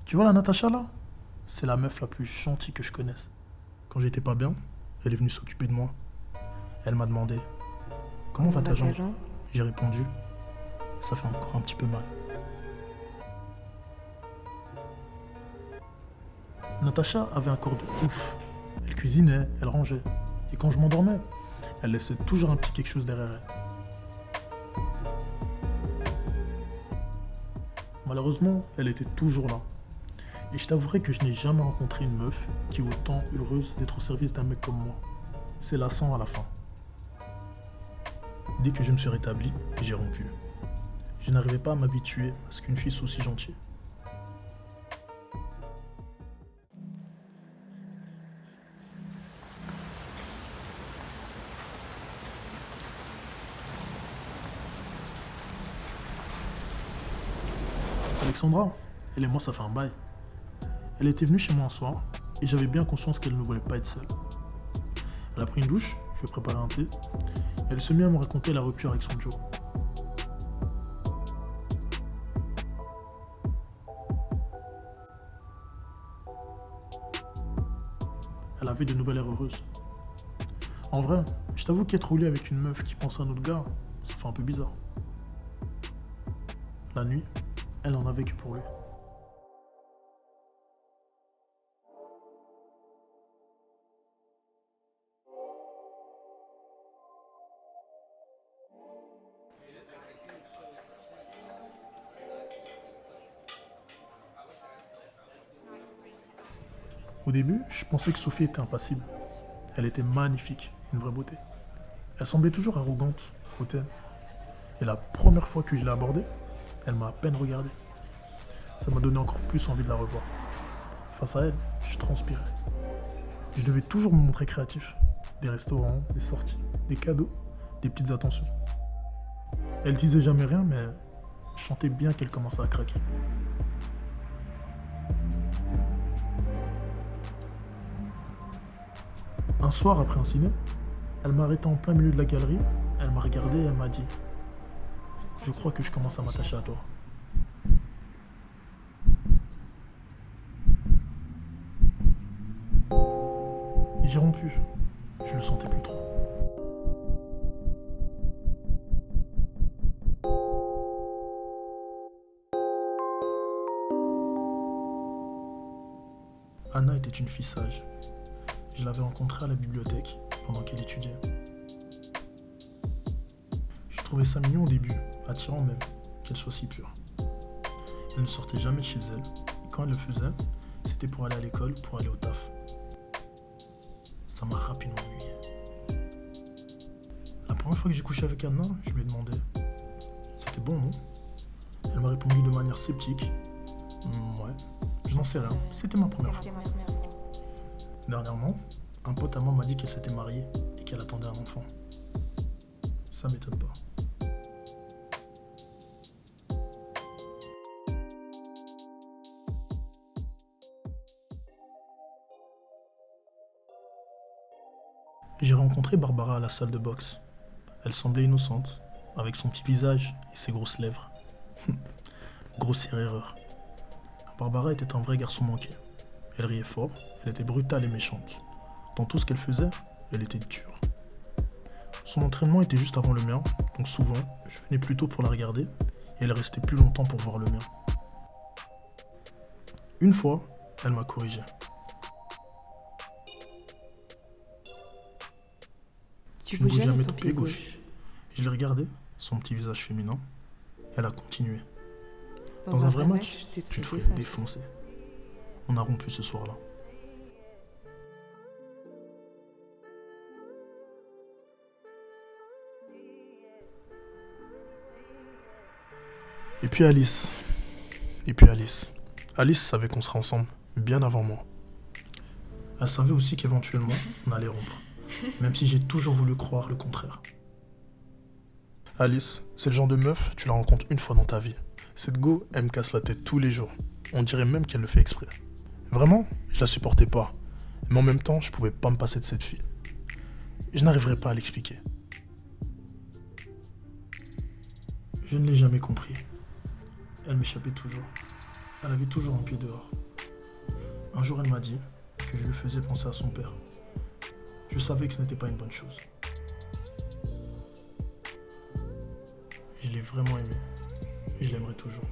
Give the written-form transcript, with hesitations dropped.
Tu vois la Natacha là? C'est la meuf la plus gentille que je connaisse. Quand j'étais pas bien, elle est venue s'occuper de moi. Elle m'a demandé comment va ta jambe? J'ai répondu ça fait encore un petit peu mal. Natacha avait un corps de ouf. Elle cuisinait, elle rangeait. Et quand je m'endormais, elle laissait toujours un petit quelque chose derrière elle. Malheureusement, elle était toujours là. Et je t'avouerai que je n'ai jamais rencontré une meuf qui est autant heureuse d'être au service d'un mec comme moi. C'est lassant à la fin. Dès que je me suis rétabli, j'ai rompu. Je n'arrivais pas à m'habituer à ce qu'une fille soit aussi gentille. Alexandra, elle et moi ça fait un bail. Elle était venue chez moi un soir et j'avais bien conscience qu'elle ne voulait pas être seule. Elle a pris une douche, je lui ai préparé un thé et elle se mit à me raconter la rupture avec son Joe. Elle avait de nouvelles airs heureuses. En vrai, je t'avoue qu'être roulé avec une meuf qui pense à un autre gars, ça fait un peu bizarre. La nuit, elle en avait que pour lui. Au début, je pensais que Sophie était impassible. Elle était magnifique, une vraie beauté. Elle semblait toujours arrogante, hautaine. Et la première fois que je l'ai abordée, elle m'a à peine regardé. Ça m'a donné encore plus envie de la revoir. Face à elle, je transpirais. Je devais toujours me montrer créatif. Des restaurants, des sorties, des cadeaux, des petites attentions. Elle disait jamais rien, mais je sentais bien qu'elle commençait à craquer. Un soir, après un ciné, elle m'a arrêté en plein milieu de la galerie, elle m'a regardé et elle m'a dit « Je crois que je commence à m'attacher à toi. » Et j'ai rompu. Je le sentais plus trop. Anna était une fille sage. Je l'avais rencontrée à la bibliothèque pendant qu'elle étudiait. Je trouvais ça mignon au début, attirant même, qu'elle soit si pure. Elle ne sortait jamais de chez elle, et quand elle le faisait, c'était pour aller à l'école, pour aller au taf. Ça m'a rapidement ennuyé. La première fois que j'ai couché avec Anna, je lui ai demandé « C'était bon, non ?» Elle m'a répondu de manière sceptique « Ouais, je n'en sais rien, c'était ma première fois. » Dernièrement, un pote à moi m'a dit qu'elle s'était mariée et qu'elle attendait un enfant. Ça m'étonne pas. J'ai rencontré Barbara à la salle de boxe. Elle semblait innocente, avec son petit visage et ses grosses lèvres. Grossière erreur. Barbara était un vrai garçon manqué. Elle riait fort, elle était brutale et méchante. Dans tout ce qu'elle faisait, elle était dure. Son entraînement était juste avant le mien, donc souvent, je venais plus tôt pour la regarder, et elle restait plus longtemps pour voir le mien. Une fois, elle m'a corrigé. Tu ne bouges jamais ton pied gauche. Je l'ai regardé, son petit visage féminin. Elle a continué. Dans un vrai match, tu te ferais défoncer. On a rompu ce soir-là. Et puis Alice. Alice savait qu'on serait ensemble, bien avant moi. Elle savait aussi qu'éventuellement, on allait rompre. Même si j'ai toujours voulu croire le contraire. Alice, c'est le genre de meuf, tu la rencontres une fois dans ta vie. Cette go, elle me casse la tête tous les jours. On dirait même qu'elle le fait exprès. Vraiment, je la supportais pas. Mais en même temps, je pouvais pas me passer de cette fille. Je n'arriverai pas à l'expliquer. Je ne l'ai jamais compris. Elle m'échappait toujours. Elle avait toujours un pied dehors. Un jour, elle m'a dit que je lui faisais penser à son père. Je savais que ce n'était pas une bonne chose. Je l'ai vraiment aimé et je l'aimerai toujours.